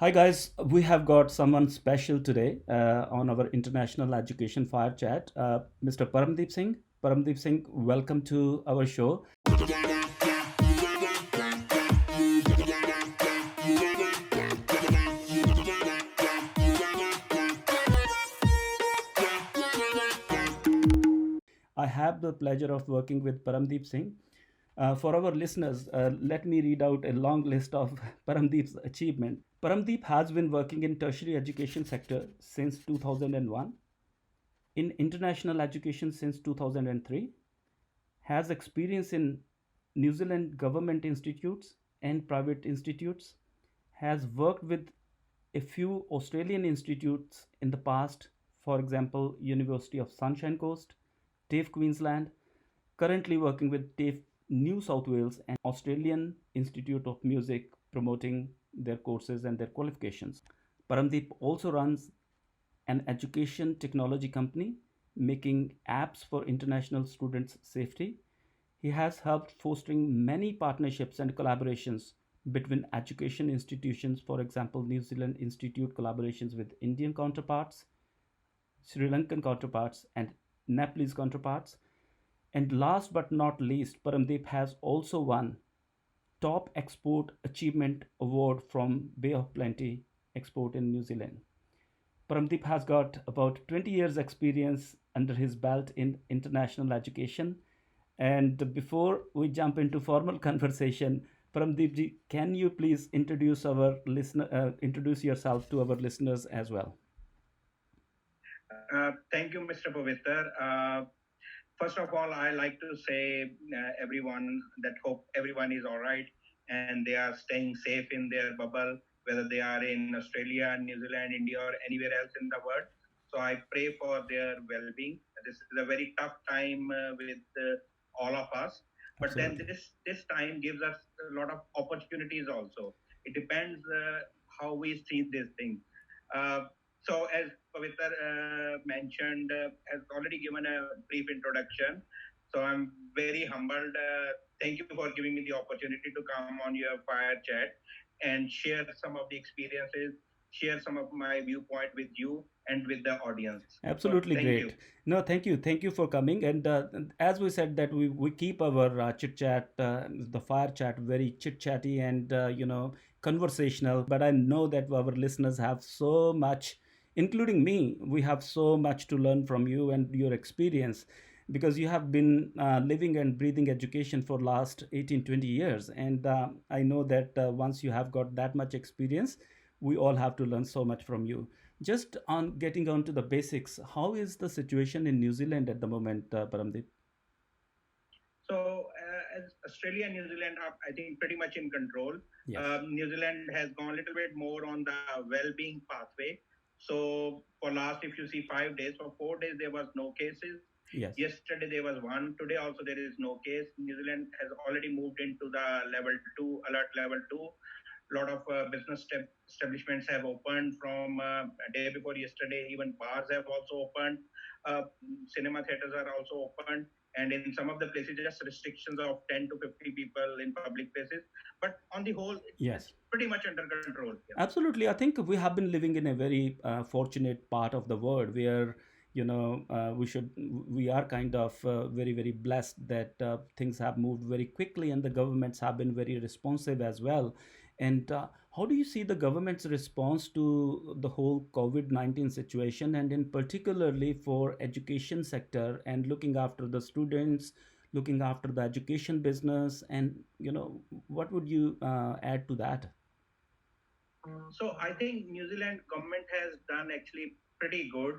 Hi guys, we have got someone special today on our International Education Fire Chat, Mr. Paramdeep Singh. Paramdeep Singh, welcome to our show. I have the pleasure of working with Paramdeep Singh. For our listeners, let me read out a long list of Paramdeep's achievement. Paramdeep has been working in tertiary education sector since 2001, in international education since 2003, has experience in New Zealand government institutes and private institutes, has worked with a few Australian institutes in the past, for example, University of Sunshine Coast, TAFE Queensland, currently working with TAFE New South Wales and Australian Institute of Music promoting their courses and their qualifications. Paramdeep also runs an education technology company making apps for international students' safety. He has helped fostering many partnerships and collaborations between education institutions, for example, New Zealand Institute collaborations with Indian counterparts, Sri Lankan counterparts, and Nepalese counterparts. And last but not least, Paramdeep has also won Top Export Achievement Award from Bay of Plenty Export in New Zealand. Paramdeep has got about 20 years experience under his belt in international education. And before we jump into formal conversation, Paramdeep ji, can you please introduce yourself to our listeners as well? Thank you, Mr. Pavitr. First of all, I like to say everyone that hope everyone is all right and they are staying safe in their bubble, whether they are in Australia, New Zealand, India, or anywhere else in the world. So I pray for their well-being. This is a very tough time with all of us, but then Absolutely. this time gives us a lot of opportunities also. It depends how we see this thing. Uh, so as Pavitra mentioned, has already given a brief introduction. So I'm very humbled. Thank you for giving me the opportunity to come on your fire chat and share some of the experiences, share some of my viewpoint with you and with the audience. So Absolutely thank you. great. No, thank you. Thank you for coming. And as we said that we keep our chit chat, the fire chat, very chit chatty and, conversational. But I know that our listeners have so much, including me, we have so much to learn from you and your experience because you have been living and breathing education for last 18, 20 years. And I know that once you have got that much experience, we all have to learn so much from you. Just on getting on to the basics, how is the situation in New Zealand at the moment, Paramdeep? So, as Australia and New Zealand are, I think, pretty much in control. Yes. New Zealand has gone a little bit more on the well-being pathway. So, for last, if you see 5 days, for 4 days there was no cases. Yes. Yesterday there was one. Today also there is no case. New Zealand has already moved into the level two, alert level two. A lot of business establishments have opened from a day before yesterday. Even bars have also opened. Uh, Cinema theaters are also opened, and in some of the places just restrictions of 10 to 50 people in public places, but on the whole Yes. it's pretty much under control here. Absolutely. I think we have been living in a very fortunate part of the world where, we are kind of very, very blessed that things have moved very quickly and the governments have been very responsive as well. And how do you see the government's response to the whole COVID-19 situation and in particularly for education sector and looking after the students, looking after the education business and, what would you add to that? So I think New Zealand government has done actually pretty good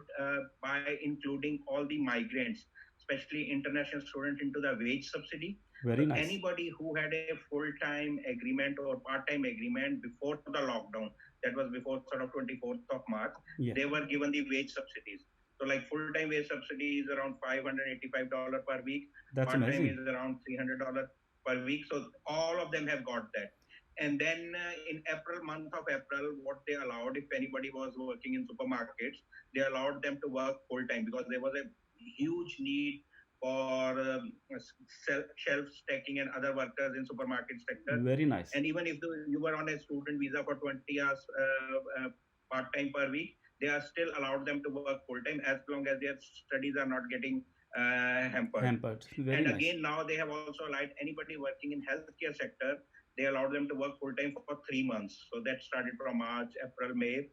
by including all the migrants, especially international students, into the wage subsidy. So Very nice. anybody who had a full-time agreement or part-time agreement before the lockdown, that was before sort of 24th of March, Yeah, they were given the wage subsidies. So like full-time wage subsidy is around $585 per week, that's part-time amazing. is around $300 per week. So all of them have got that. And then in April, month of April, what they allowed, if anybody was working in supermarkets, they allowed them to work full time because there was a huge need for shelf stacking and other workers in supermarket sector. Very nice. And even if you were on a student visa for 20 hours part-time per week, they are still allowed them to work full-time as long as their studies are not getting hampered. Very and nice. again, now they have also allowed anybody working in healthcare sector, they allowed them to work full-time for 3 months. So that started from March, April, May.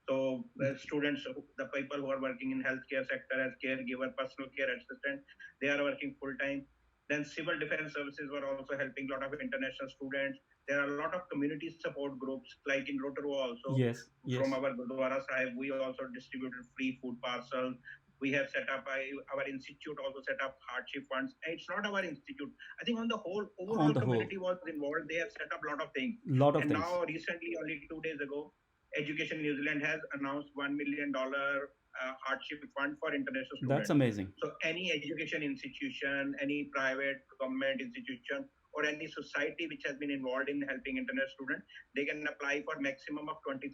So students, the people who are working in healthcare sector as caregiver, personal care assistant, they are working full-time. Then civil defense services were also helping a lot of international students. There are a lot of community support groups, like in Rotorua also. Yes, yes. From our Gurdwara Sahib, we also distributed free food parcels. We have set up, our institute also set up hardship funds. It's not our institute. I think on the whole, overall community was involved. They have set up a lot of things. And now recently, only 2 days ago, Education New Zealand has announced $1 million hardship fund for international students. That's amazing. So any education institution, any private government institution, or any society which has been involved in helping international students, they can apply for maximum of $20,000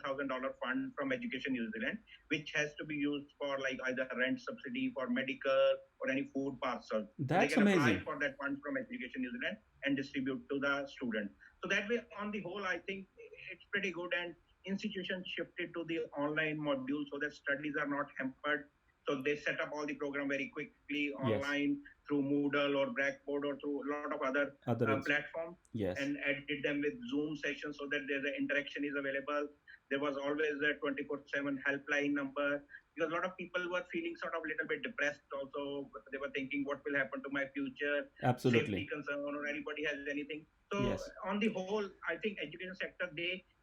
fund from Education New Zealand, which has to be used for like either rent subsidy for medical or any food parcel. That's so they can amazing. apply for that fund from Education New Zealand and distribute to the student. So that way, on the whole, I think it's pretty good. And institutions shifted to the online module so that studies are not hampered. So they set up all the program very quickly online through Moodle or Blackboard or through a lot of other platforms. Yes. And added them with Zoom sessions so that there's an interaction is available. There was always a 24/7 helpline number, because a lot of people were feeling sort of a little bit depressed also. They were thinking, what will happen to my future? Absolutely. Safety concern, or anybody has anything. So on the whole, I think education sector,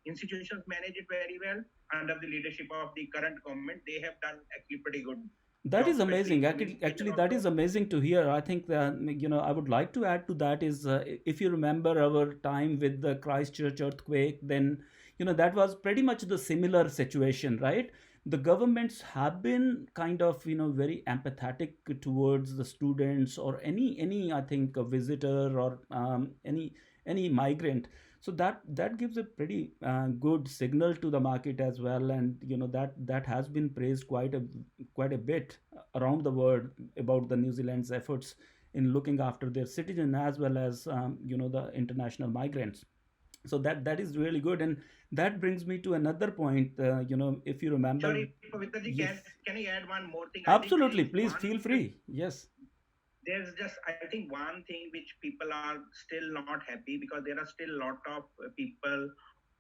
institutions manage it very well under the leadership of the current government. They have done actually pretty good. That is amazing. Actually, that is amazing to hear. I think that, I would like to add to that is, if you remember our time with the Christchurch earthquake, then, that was pretty much the similar situation, right? The governments have been kind of, very empathetic towards the students or any I think, a visitor or any migrant. So that gives a pretty good signal to the market as well, and that has been praised quite a bit around the world about the New Zealand's efforts in looking after their citizens as well as the international migrants. So that is really good, and that brings me to another point. If you remember, sorry, Pavitra, can I add one more thing? Absolutely, please feel free. Yes. There's just, I think, one thing which people are still not happy, because there are still a lot of people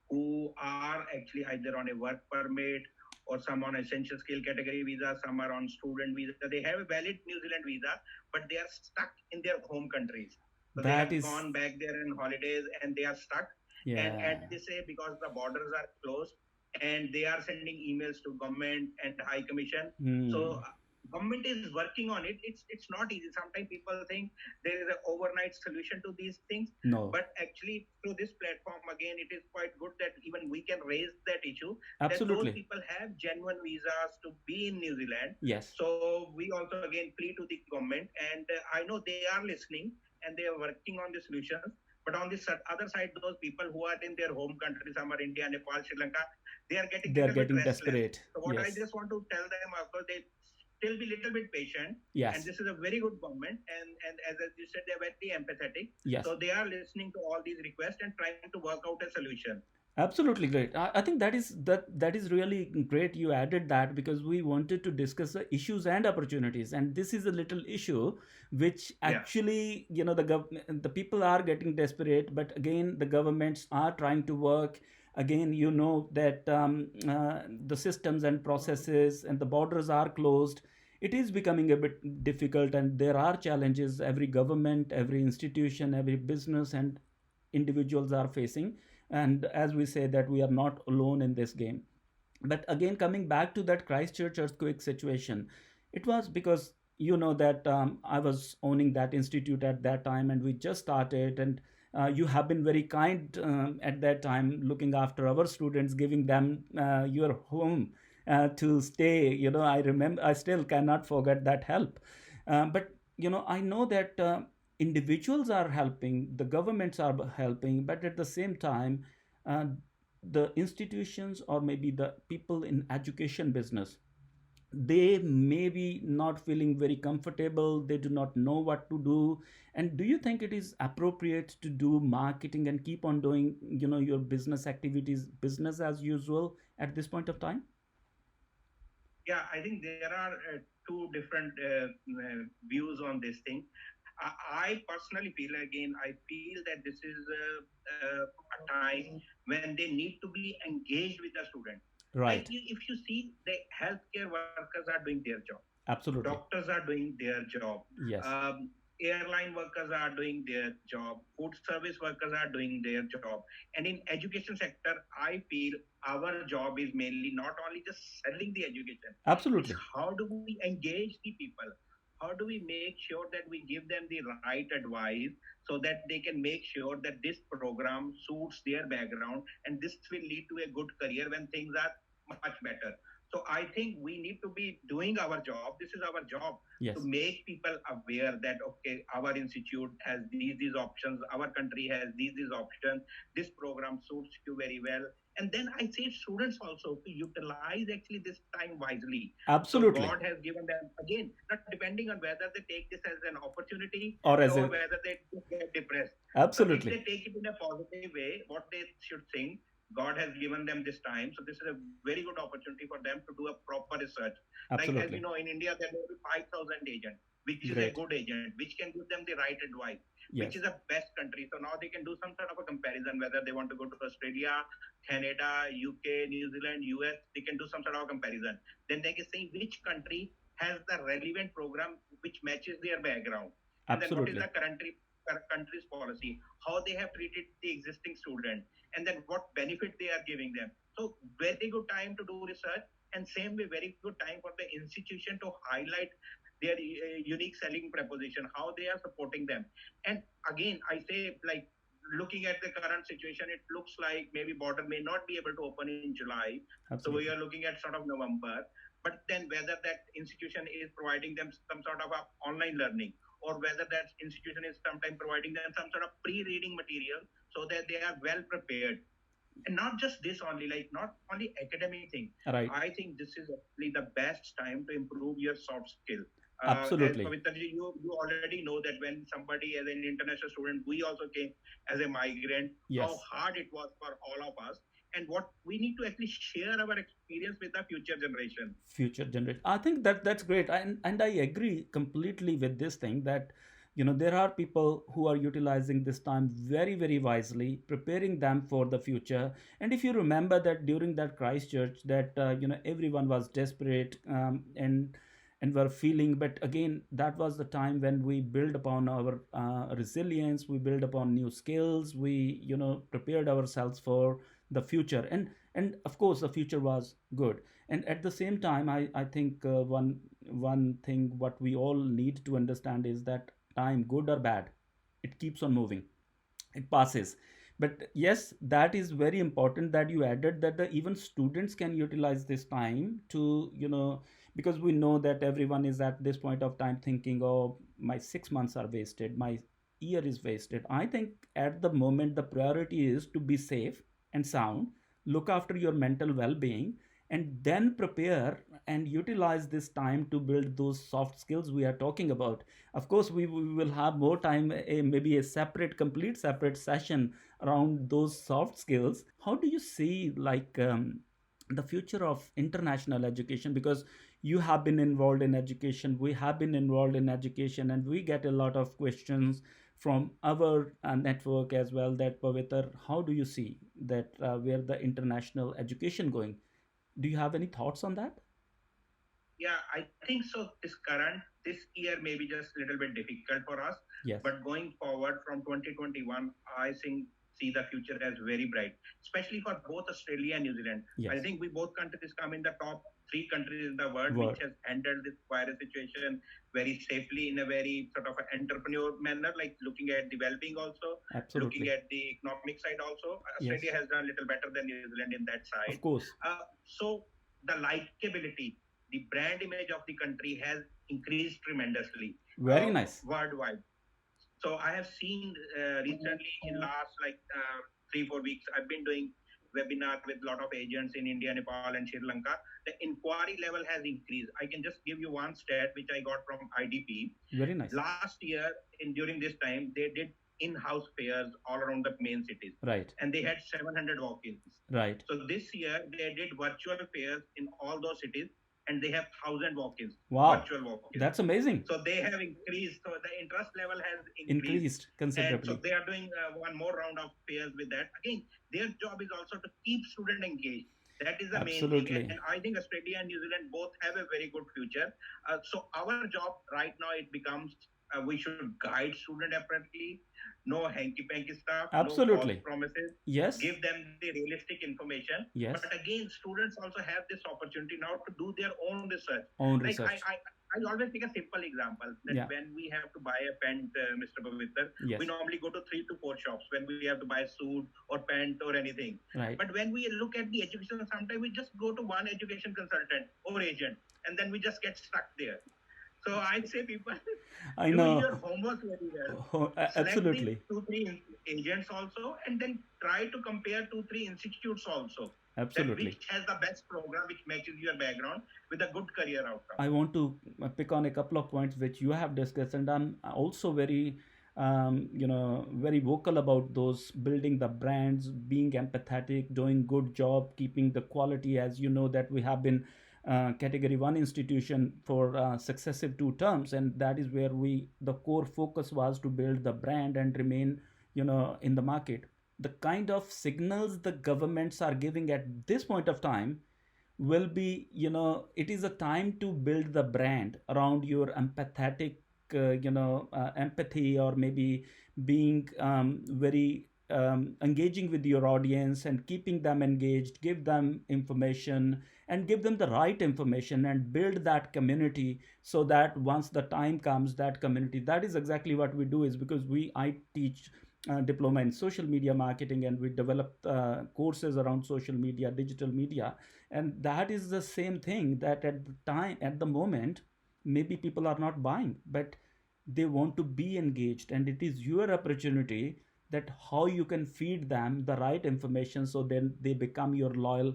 who are actually either on a work permit or some on essential skill category visa, some are on student visa. They have a valid New Zealand visa, but they are stuck in their home countries. So they have gone back there in holidays and they are stuck. And they say because the borders are closed, and they are sending emails to government and High Commission. So government is working on it. It's not easy. Sometimes people think there is an overnight solution to these things. No. But actually, through this platform, again, it is quite good that even we can raise that issue. Absolutely. That those people have genuine visas to be in New Zealand. Yes. So we also, again, plead to the government. And I know they are listening and they are working on the solutions. But on the other side, those people who are in their home countries, some are India, Nepal, Sri Lanka, they are getting desperate. So what I just want to tell them, also, they still be a little bit patient. Yes. And this is a very good government. And as you said, they're very empathetic. Yes. So they are listening to all these requests and trying to work out a solution. Absolutely great. I think that is really great. You added that because we wanted to discuss the issues and opportunities, and this is a little issue which actually the people are getting desperate, but again the governments are trying to work. Again, that the systems and processes and the borders are closed. It is becoming a bit difficult, and there are challenges every government, every institution, every business and individuals are facing. And as we say that we are not alone in this game. But again, coming back to that Christchurch earthquake situation, it was because that I was owning that institute at that time, and we just started, and you have been very kind at that time, looking after our students, giving them your home to stay. I still cannot forget that help. But I know that individuals are helping, the governments are helping, but at the same time, the institutions or maybe the people in education business, they may be not feeling very comfortable, they do not know what to do. And do you think it is appropriate to do marketing and keep on doing, your business activities, business as usual at this point of time? Yeah, I think there are two different views on this thing. I personally feel, again, I feel that this is a time when they need to be engaged with the student. Like Right. if you see, the healthcare workers are doing their job, Absolutely. doctors are doing their job, Yes. airline workers are doing their job, food service workers are doing their job, and in education sector, I feel our job is mainly not only just selling the education, it's Absolutely. how do we engage the people, how do we make sure that we give them the right advice so that they can make sure that this program suits their background and this will lead to a good career when things are much better. So I think we need to be doing our job. This is our job to Yes. make people aware that okay, our institute has these options, our country has these options, this program suits you very well. And then I say students also to utilize actually this time wisely. So Absolutely. God has given them, again, not depending on whether they take this as an opportunity Or as or a whether they get depressed. So if they absolutely. take it in a positive way, what they should think, God has given them this time. So this is a very good opportunity for them to do a proper research. Like as you Absolutely. know, in India there will be 5,000 agents, which is a Great. good agent, which can give them the right advice, which Yes. is a best country. So now they can do some sort of a comparison whether they want to go to Australia, Canada, UK, New Zealand, US. They can do some sort of a comparison. Then they can see which country has the relevant program which matches their background, and then what is Absolutely. the country's policy, how they have treated the existing student, and then what benefit they are giving them. So very good time to do research, and same way very good time for the institution to highlight their unique selling proposition, how they are supporting them. And again, I say, like, looking at the current situation, it looks like maybe border may not be able to open in July. So we are Absolutely. looking at sort of November. But then whether that institution is providing them some sort of a online learning, or whether that institution is sometimes providing them some sort of pre-reading material so that they are well prepared. And not just this only, like not only academic thing. Right. I think this is actually the best time to improve your soft skill. As Absolutely. Pavitraji, you already know that when somebody as an international student, we also came as a migrant, how Yes. hard it was for all of us, and what we need to actually share our experience with the future generation. Future generation, I think that's great. And I agree completely with this thing that there are people who are utilizing this time very very wisely, preparing them for the future. And if you remember that during that Christchurch, that everyone was desperate, and were feeling, but again, that was the time when we build upon our resilience, we build upon new skills, we prepared ourselves for the future. And of course the future was good. And at the same time, I think one thing what we all need to understand is that time, good or bad, it keeps on moving, it passes. But yes, that is very important that you added that the even students can utilize this time to because we know that everyone is at this point of time thinking, oh, my 6 months are wasted, my year is wasted. I think at the moment the priority is to be safe and sound, look after your mental well-being, and then prepare and utilize this time to build those soft skills we are talking about. Of course, we will have more time, maybe a separate, complete separate session around those soft skills. How do you see, like, the future of international education? Because you have been involved in education, we have been involved in education, and we get a lot of questions from our network as well, that Paviter, how do you see that where the international education going? Do you have any thoughts on that? Yeah, I think so. This year may be just a little bit difficult for us, Yes. but going forward from 2021, I think see the future as very bright, especially for both Australia and New Zealand. I Yes. think we both countries come in the top three countries in the world which Word. has handled this virus situation very safely in a very sort of an entrepreneur manner, like looking at the well-being also, looking Absolutely. at the economic side also. Australia Yes. has done a little better than New Zealand in that side. Of course. So the likability, the brand image of the country has increased tremendously Very nice. worldwide. So I have seen recently in last like 3 4 weeks, I've been doing webinar with a lot of agents in India, Nepal, and Sri Lanka, the inquiry level has increased. I can just give you one stat which I got from IDP. Very nice. Last year, during this time, they did in-house fairs all around the main cities, Right. and they had 700 walk-ins. Right. So this year they did virtual fairs in all those cities, and they have 1,000 walk-ins. Wow. Virtual walk-ins. That's amazing. So they have increased. So the interest level has Increased and considerably. so they are doing one more round of fairs with that. Again, their job is also to keep student engaged. That is the main Absolutely. thing. And I think Australia and New Zealand both have a very good future. So our job right now, it becomes we should guide student appropriately, no hanky-panky stuff, Absolutely. no false promises. Yes. Give them the realistic information. Yes. But again, students also have this opportunity now to do their own research. Own Like research. I always take a simple example that Yeah. when we have to buy a pant, Mr. Pavitra, Yes. we normally go to 3 to 4 shops when we have to buy a suit or pant or anything. Right. But when we look at the education, sometimes we just go to one education consultant or agent, and then we just get stuck there. So I say people, I do know. your homework very well. Oh, Select absolutely. the 2-3 agents also, and then try to compare 2-3 institutes also. Absolutely. Which has the best program, which matches your background with a good career outcome. I want to pick on a couple of points which you have discussed, and I'm also very, very vocal about those, building the brands, being empathetic, doing good job, keeping the quality. As you know, that we have been category 1 institution for successive 2 terms, and that is where the core focus was to build the brand and remain, in the market. The kind of signals the governments are giving at this point of time will be, it is a time to build the brand around your empathetic, empathy, or maybe being very engaging with your audience and keeping them engaged, give them information and give them the right information and build that community, so that once the time comes, that community, that is exactly what we do. Is because I teach diploma in social media marketing, and we develop courses around social media, digital media, and that is the same thing, that at the moment, maybe people are not buying, but they want to be engaged, and it is your opportunity that how you can feed them the right information, so then they become your loyal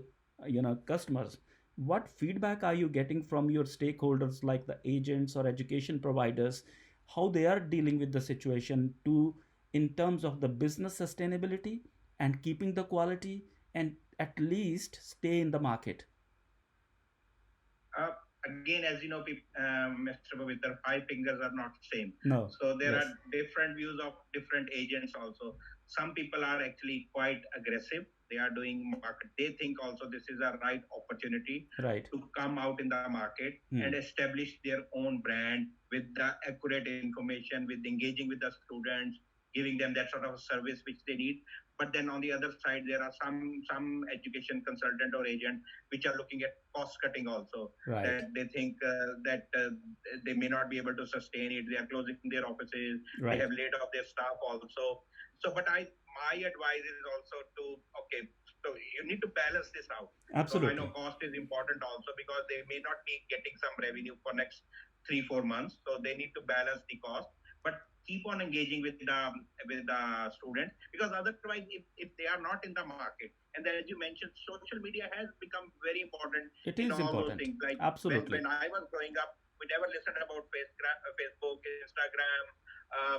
customers. What feedback are you getting from your stakeholders, like the agents or education providers, how they are dealing with the situation in terms of the business sustainability and keeping the quality, and at least stay in the market? Again, as you know, Mr. Pavitra, 5 fingers are not same. No. So there Yes. are different views of different agents also. Some people are actually quite aggressive. They are doing market. They think also this is a right opportunity Right. to come out in the market and establish their own brand with the accurate information, with engaging with the students, giving them that sort of service which they need. But then on the other side, there are some education consultant or agent which are looking at cost cutting also. Right. That they think that they may not be able to sustain it. They are closing their offices. Right. They have laid off their staff also. So, but my advice is also to, okay, so you need to balance this out. Absolutely. So I know cost is important also, because they may not be getting some revenue for next 3-4 months. So they need to balance the cost, but keep on engaging with the students, because otherwise, if they are not in the market, and then as you mentioned, social media has become very important. It is all important. those things. Like Absolutely. when I was growing up, we never listened about Facebook, Instagram,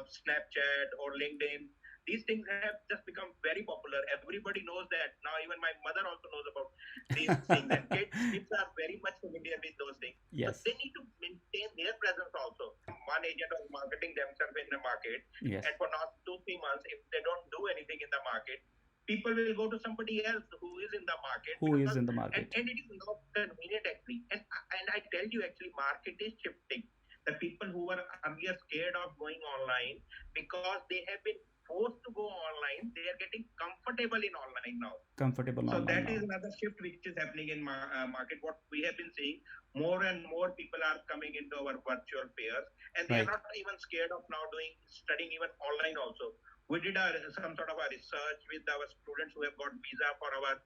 Snapchat, or LinkedIn. These things have just become very popular. Everybody knows that now. Even my mother also knows about these things, and kids are very much familiar with those things. Yes. But they need to maintain their presence also. One agent was marketing themselves in the market, Yes. and for now 2-3 months, if they don't do anything in the market, people will go to somebody else who is in the market. Who is in the market? And it is not convenient actually. And I tell you, actually, market is shifting. The people who were earlier scared of going online, because they have been forced to go online, they are getting comfortable in online now. Comfortable So online that now. is another shift which is happening in market. What we have been seeing, more and more people are coming into our virtual fairs, and they Right. are not even scared of now studying even online also. We did some sort of a research with our students who have got visa for our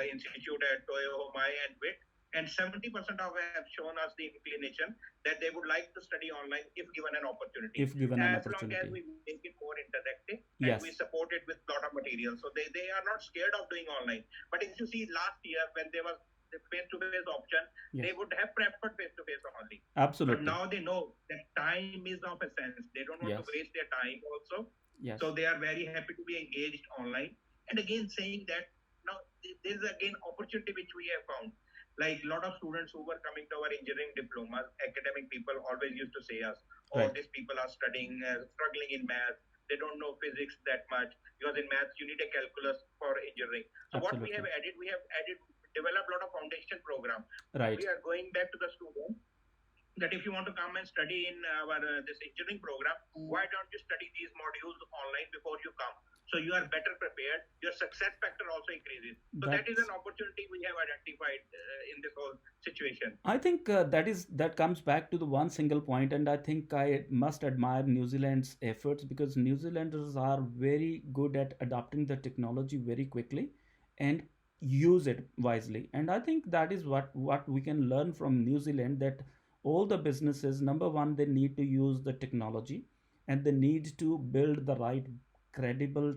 institute at Toyo Homai and WIT, and 70% of have shown us the inclination that they would like to study online if given an opportunity. If given an As long as opportunity. we make it more interactive and we Yes, support it with a lot of material, so they are not scared of doing online. But if you see last year when there was the face-to-face option, yes, they would have preferred face-to-face only. But absolutely. now they know that time is of essence. They don't want to Yes, waste their time also. yes, So they are very happy to be engaged online. And again, saying that now there is again opportunity which we have found. Like a lot of students who were coming to our engineering diplomas, academic people always used to say us, "Oh, right, these people are studying, struggling in math. They don't know physics that much because in maths you need a calculus for engineering." So what absolutely. we have added, developed a lot of foundation program. We Right, are going back to the student that if you want to come and study in our this engineering program, why don't you study these modules online before you come? So you are better prepared. Your success factor also increases. So that is that's. an opportunity we have identified in this whole situation. I think that comes back to the one single point, and I think I must admire New Zealand's efforts because New Zealanders are very good at adopting the technology very quickly and use it wisely. And I think that is what we can learn from New Zealand, that all the businesses, number one, they need to use the technology and they need to build the right credible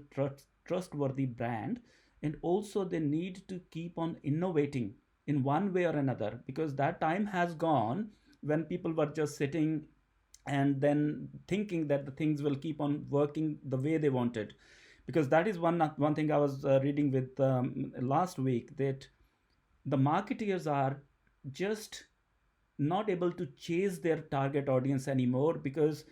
trustworthy brand, and also they need to keep on innovating in one way or another, because that time has gone when people were just sitting and then thinking that the things will keep on working the way they wanted. Because that is one thing I was reading with last week, that the marketeers are just not able to chase their target audience anymore because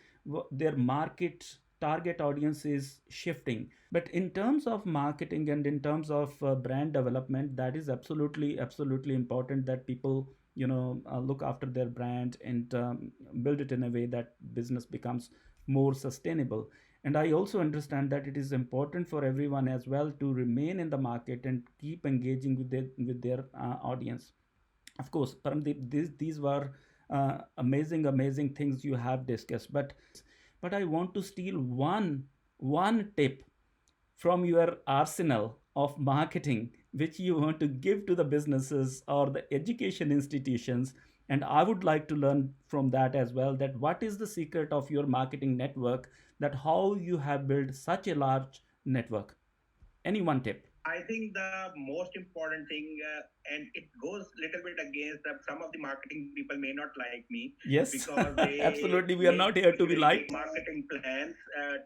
their market target audience is shifting. But in terms of marketing and in terms of brand development, that is absolutely important, that people look after their brand and build it in a way that business becomes more sustainable. And I also understand that it is important for everyone as well to remain in the market and keep engaging with their audience. Of course, Paramdeep, these were amazing things you have discussed. But I want to steal one tip from your arsenal of marketing, which you want to give to the businesses or the education institutions. And I would like to learn from that as well. That what is the secret of your marketing network? That how you have built such a large network? Any one tip? I think the most important thing, and it goes a little bit against that some of the marketing people may not like me Yes, because they absolutely. We are make not here to be very big liked. marketing plans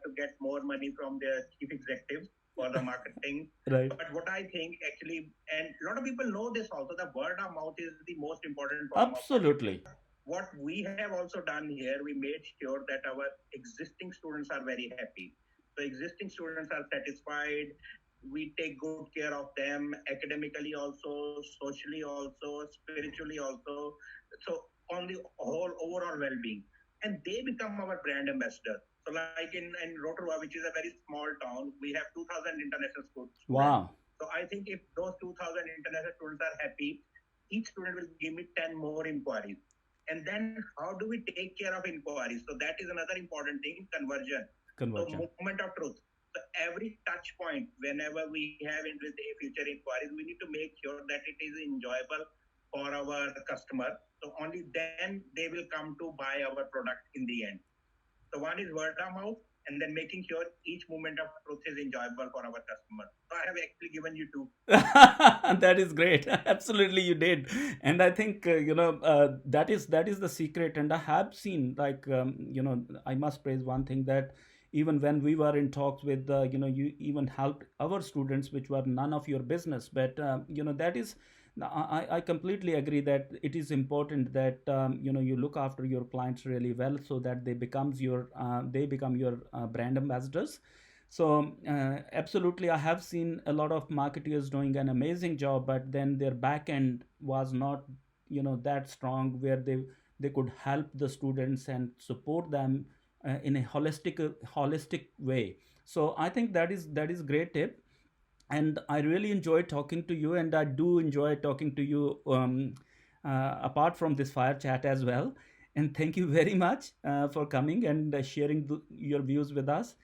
to get more money from their chief executives for the marketing. Right. But what I think actually, and a lot of people know this also, the word of mouth is the most important form of marketing. Absolutely. What we have also done here, we made sure that our existing students are very happy. So existing students are satisfied. We take good care of them academically also, socially also, spiritually also. So on the whole overall well-being, and they become our brand ambassador. So like in Rotorua, which is a very small town, we have 2,000 international students. Wow. So I think if those 2,000 international students are happy, each student will give me 10 more inquiries. And then how do we take care of inquiries? So that is another important thing, conversion. Conversion. So moment of truth. So every touch point, whenever we have in with a future inquiries, we need to make sure that it is enjoyable for our customer. So only then they will come to buy our product in the end. So one is word of mouth, and then making sure each moment of truth is enjoyable for our customer. So I have actually given you two. That is great. Absolutely, you did. And I think that is the secret. And I have seen, like, I must praise one thing, that even when we were in talks with you even helped our students, which were none of your business. But that is, I completely agree that it is important that you look after your clients really well, so that they become your brand ambassadors. So absolutely, I have seen a lot of marketeers doing an amazing job, but then their back end was not that strong, where they could help the students and support them in a holistic way. So I think that is great tip. And I really enjoy talking to you, and I do enjoy talking to you apart from this fire chat as well. And thank you very much for coming and sharing your views with us.